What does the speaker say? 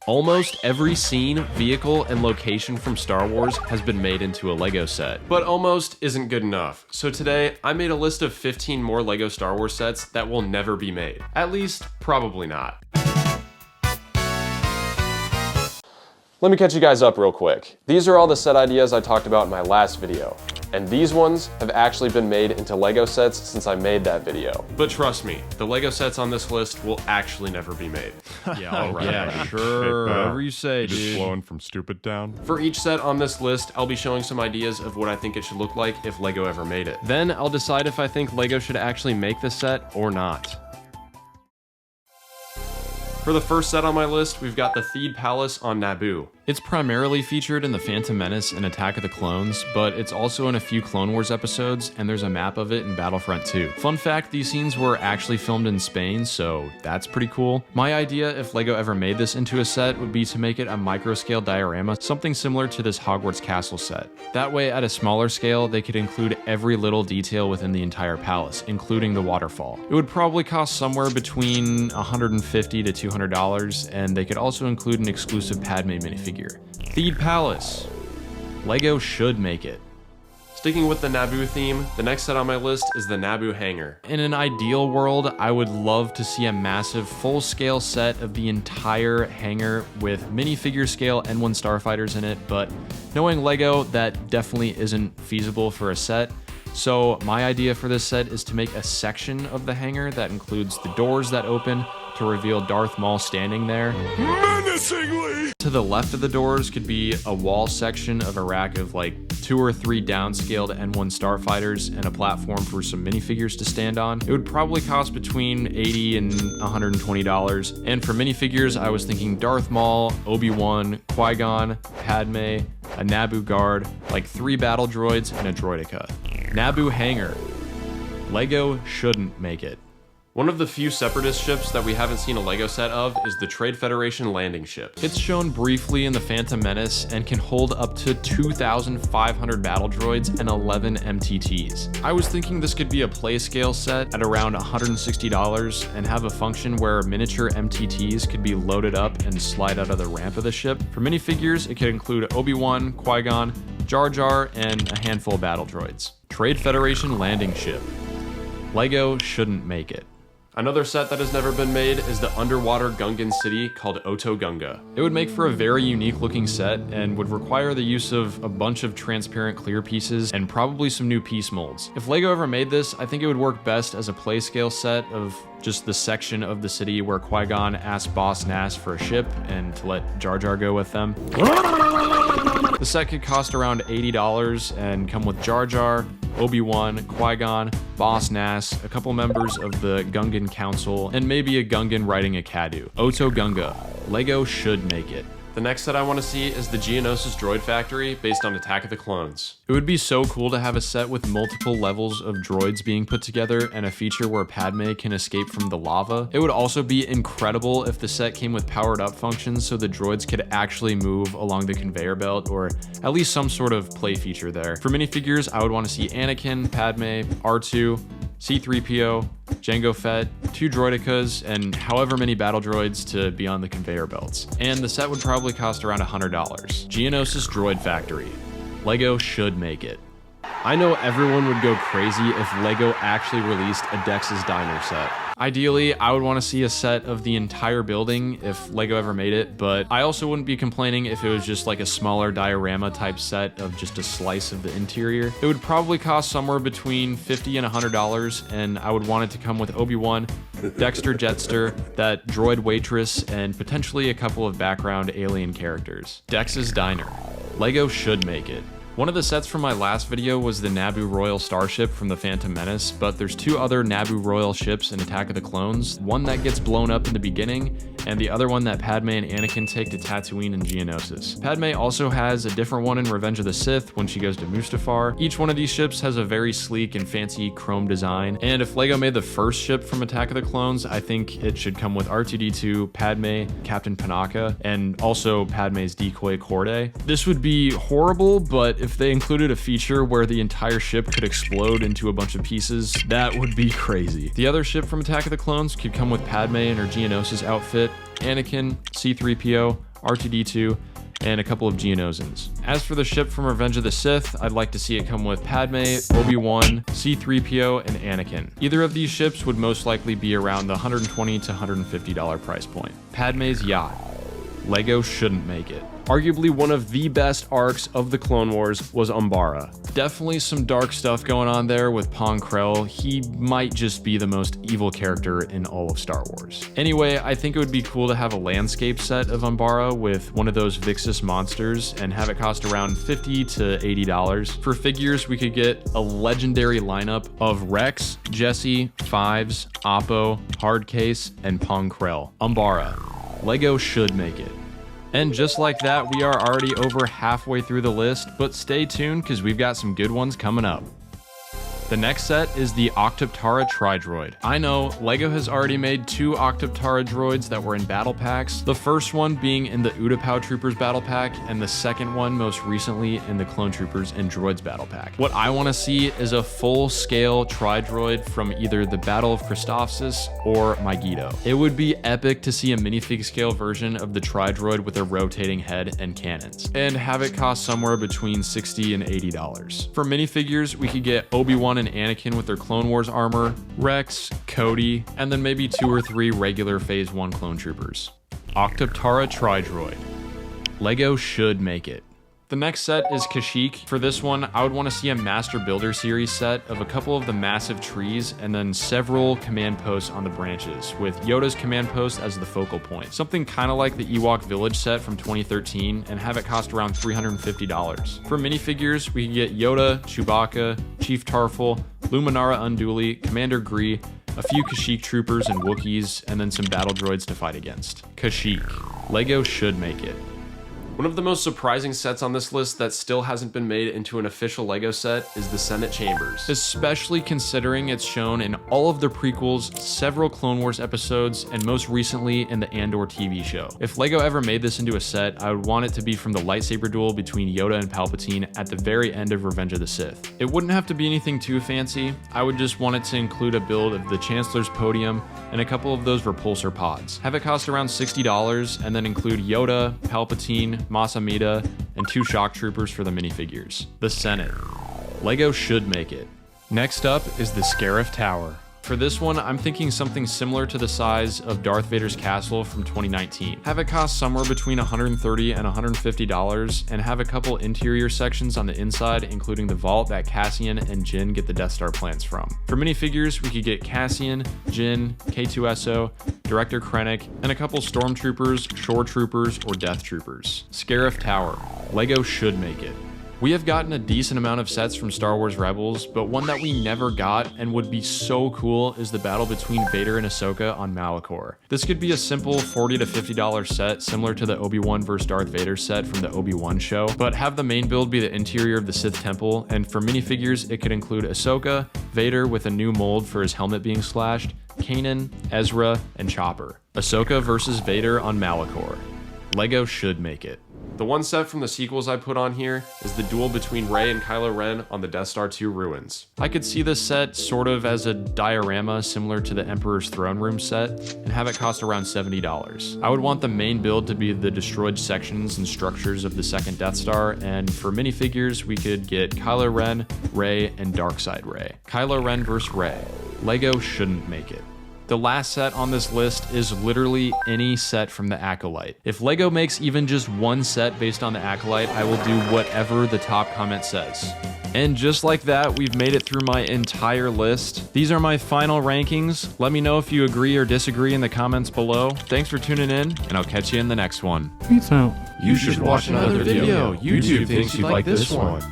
Almost every scene, vehicle, and location from Star Wars has been made into a LEGO set. But almost isn't good enough. So today, I made a list of 15 more LEGO Star Wars sets that will never be made. At least, probably not. Let me catch you guys up real quick. These are all the set ideas I talked about in my last video. And these ones have actually been made into LEGO sets since I made that video. But trust me, the LEGO sets on this list will actually never be made. Yeah, all right. Yeah, sure. Whatever you say, dude. Just flowing from stupid down. For each set on this list, I'll be showing some ideas of what I think it should look like if LEGO ever made it. Then I'll decide if I think LEGO should actually make this set or not. For the first set on my list, we've got the Theed Palace on Naboo. It's primarily featured in The Phantom Menace and Attack of the Clones, but it's also in a few Clone Wars episodes, and there's a map of it in Battlefront 2. Fun fact, these scenes were actually filmed in Spain, so that's pretty cool. My idea, if LEGO ever made this into a set, would be to make it a micro-scale diorama, something similar to this Hogwarts Castle set. That way, at a smaller scale, they could include every little detail within the entire palace, including the waterfall. It would probably cost somewhere between $150 to $200, and they could also include an exclusive Padme minifigure. Theed Palace. LEGO should make it. Sticking with the Naboo theme, the next set on my list is the Naboo Hangar. In an ideal world, I would love to see a massive full-scale set of the entire hangar with minifigure scale N1 starfighters in it, but knowing LEGO, that definitely isn't feasible for a set. So my idea for this set is to make a section of the hangar that includes the doors that open to reveal Darth Maul standing there. Menacingly! To the left of the doors could be a wall section of a rack of like 2 or 3 downscaled N1 starfighters and a platform for some minifigures to stand on. It would probably cost between $80 and $120. And for minifigures, I was thinking Darth Maul, Obi-Wan, Qui-Gon, Padme, a Naboo guard, like 3 battle droids, and a droideka. Naboo Hangar. LEGO shouldn't make it. One of the few Separatist ships that we haven't seen a LEGO set of is the Trade Federation landing ship. It's shown briefly in The Phantom Menace and can hold up to 2,500 battle droids and 11 MTTs. I was thinking this could be a play scale set at around $160 and have a function where miniature MTTs could be loaded up and slide out of the ramp of the ship. For minifigures, it could include Obi-Wan, Qui-Gon, Jar Jar, and a handful of battle droids. Trade Federation landing ship. LEGO shouldn't make it. Another set that has never been made is the underwater Gungan city called Oto Gunga. It would make for a very unique looking set and would require the use of a bunch of transparent clear pieces and probably some new piece molds. If LEGO ever made this, I think it would work best as a play scale set of just the section of the city where Qui-Gon asked Boss Nass for a ship and to let Jar Jar go with them. The set could cost around $80 and come with Jar Jar, Obi-Wan, Qui-Gon, Boss Nass, a couple members of the Gungan Council, and maybe a Gungan riding a Kadu. Oto Gunga. LEGO should make it. The next set I want to see is the Geonosis droid factory based on Attack of the Clones. It would be so cool to have a set with multiple levels of droids being put together and a feature where Padme can escape from the lava. It would also be incredible if the set came with powered up functions so the droids could actually move along the conveyor belt, or at least some sort of play feature there. For minifigures, I would want to see Anakin, Padme, R2, C-3PO, Jango Fett, 2 droidekas, and however many battle droids to be on the conveyor belts. And the set would probably cost around $100. Geonosis Droid Factory. LEGO should make it. I know everyone would go crazy if LEGO actually released a Dex's Diner set. Ideally, I would want to see a set of the entire building if LEGO ever made it, but I also wouldn't be complaining if it was just like a smaller diorama type set of just a slice of the interior. It would probably cost somewhere between $50 and $100, and I would want it to come with Obi-Wan, Dexter Jetster, that droid waitress, and potentially a couple of background alien characters. Dex's Diner. LEGO should make it. One of the sets from my last video was the Naboo Royal Starship from The Phantom Menace, but there's 2 other Naboo Royal ships in Attack of the Clones, one that gets blown up in the beginning, and the other one that Padme and Anakin take to Tatooine in Geonosis. Padme also has a different one in Revenge of the Sith when she goes to Mustafar. Each one of these ships has a very sleek and fancy chrome design, and if LEGO made the first ship from Attack of the Clones, I think it should come with R2-D2, Padme, Captain Panaka, and also Padme's decoy Corday. This would be horrible, but if they included a feature where the entire ship could explode into a bunch of pieces, that would be crazy. The other ship from Attack of the Clones could come with Padme in her Geonosis outfit, Anakin, C-3PO, R2-D2, and a couple of Geonosins. As for the ship from Revenge of the Sith, I'd like to see it come with Padme, Obi-Wan, C-3PO, and Anakin. Either of these ships would most likely be around the $120 to $150 price point. Padme's yacht. LEGO shouldn't make it. Arguably one of the best arcs of the Clone Wars was Umbara. Definitely some dark stuff going on there with Pong Krell. He might just be the most evil character in all of Star Wars. Anyway, I think it would be cool to have a landscape set of Umbara with one of those Vixus monsters and have it cost around $50 to $80. For figures, we could get a legendary lineup of Rex, Jesse, Fives, Oppo, Hardcase, and Pong Krell. Umbara. LEGO should make it. And just like that, we are already over halfway through the list, but stay tuned because we've got some good ones coming up. The next set is the Octuptarra Tri-Droid. I know, LEGO has already made 2 Octuptarra droids that were in battle packs, the first one being in the Utapau Troopers battle pack, and the second one most recently in the Clone Troopers and Droids battle pack. What I want to see is a full-scale Tri-Droid from either the Battle of Christophsis or Megiddo. It would be epic to see a minifig scale version of the Tri-Droid with a rotating head and cannons, and have it cost somewhere between $60 and $80. For minifigures, we could get Obi-Wan and Anakin with their Clone Wars armor, Rex, Cody, and then maybe 2 or 3 regular Phase 1 Clone Troopers. Octuptarra Tri-Droid. LEGO should make it. The next set is Kashyyyk. For this one, I would want to see a Master Builder series set of a couple of the massive trees and then several command posts on the branches, with Yoda's command post as the focal point. Something kind of like the Ewok Village set from 2013 and have it cost around $350. For minifigures, we can get Yoda, Chewbacca, Chief Tarful, Luminara Unduli, Commander Gree, a few Kashyyyk troopers and Wookiees, and then some battle droids to fight against. Kashyyyk. LEGO should make it. One of the most surprising sets on this list that still hasn't been made into an official LEGO set is the Senate Chambers. Especially considering it's shown in all of the prequels, several Clone Wars episodes, and most recently in the Andor TV show. If LEGO ever made this into a set, I would want it to be from the lightsaber duel between Yoda and Palpatine at the very end of Revenge of the Sith. It wouldn't have to be anything too fancy, I would just want it to include a build of the Chancellor's Podium and a couple of those repulsor pods. Have it cost around $60 and then include Yoda, Palpatine, Mas Amedda, and 2 shock troopers for the minifigures. The Senate. LEGO should make it. Next up is the Scarif Tower. For this one, I'm thinking something similar to the size of Darth Vader's castle from 2019. Have it cost somewhere between $130 and $150, and have a couple interior sections on the inside, including the vault that Cassian and Jyn get the Death Star plans from. For minifigures, we could get Cassian, Jyn, K2SO, Director Krennic, and a couple Stormtroopers, Shore Troopers, or Death Troopers. Scarif Tower. LEGO should make it. We have gotten a decent amount of sets from Star Wars Rebels, but one that we never got and would be so cool is the battle between Vader and Ahsoka on Malachor. This could be a simple $40 to $50 set similar to the Obi-Wan vs Darth Vader set from the Obi-Wan show, but have the main build be the interior of the Sith Temple, and for minifigures it could include Ahsoka, Vader with a new mold for his helmet being slashed, Kanan, Ezra, and Chopper. Ahsoka versus Vader on Malachor. LEGO should make it. The one set from the sequels I put on here is the duel between Rey and Kylo Ren on the Death Star 2 ruins. I could see this set sort of as a diorama similar to the Emperor's Throne Room set and have it cost around $70. I would want the main build to be the destroyed sections and structures of the second Death Star, and for minifigures we could get Kylo Ren, Rey, and Darkseid Rey. Kylo Ren vs Rey. LEGO shouldn't make it. The last set on this list is literally any set from the Acolyte. If LEGO makes even just one set based on the Acolyte, I will do whatever the top comment says. And just like that, we've made it through my entire list. These are my final rankings. Let me know if you agree or disagree in the comments below. Thanks for tuning in, and I'll catch you in the next one. Peace out. You should watch another video. YouTube thinks you'd like this one.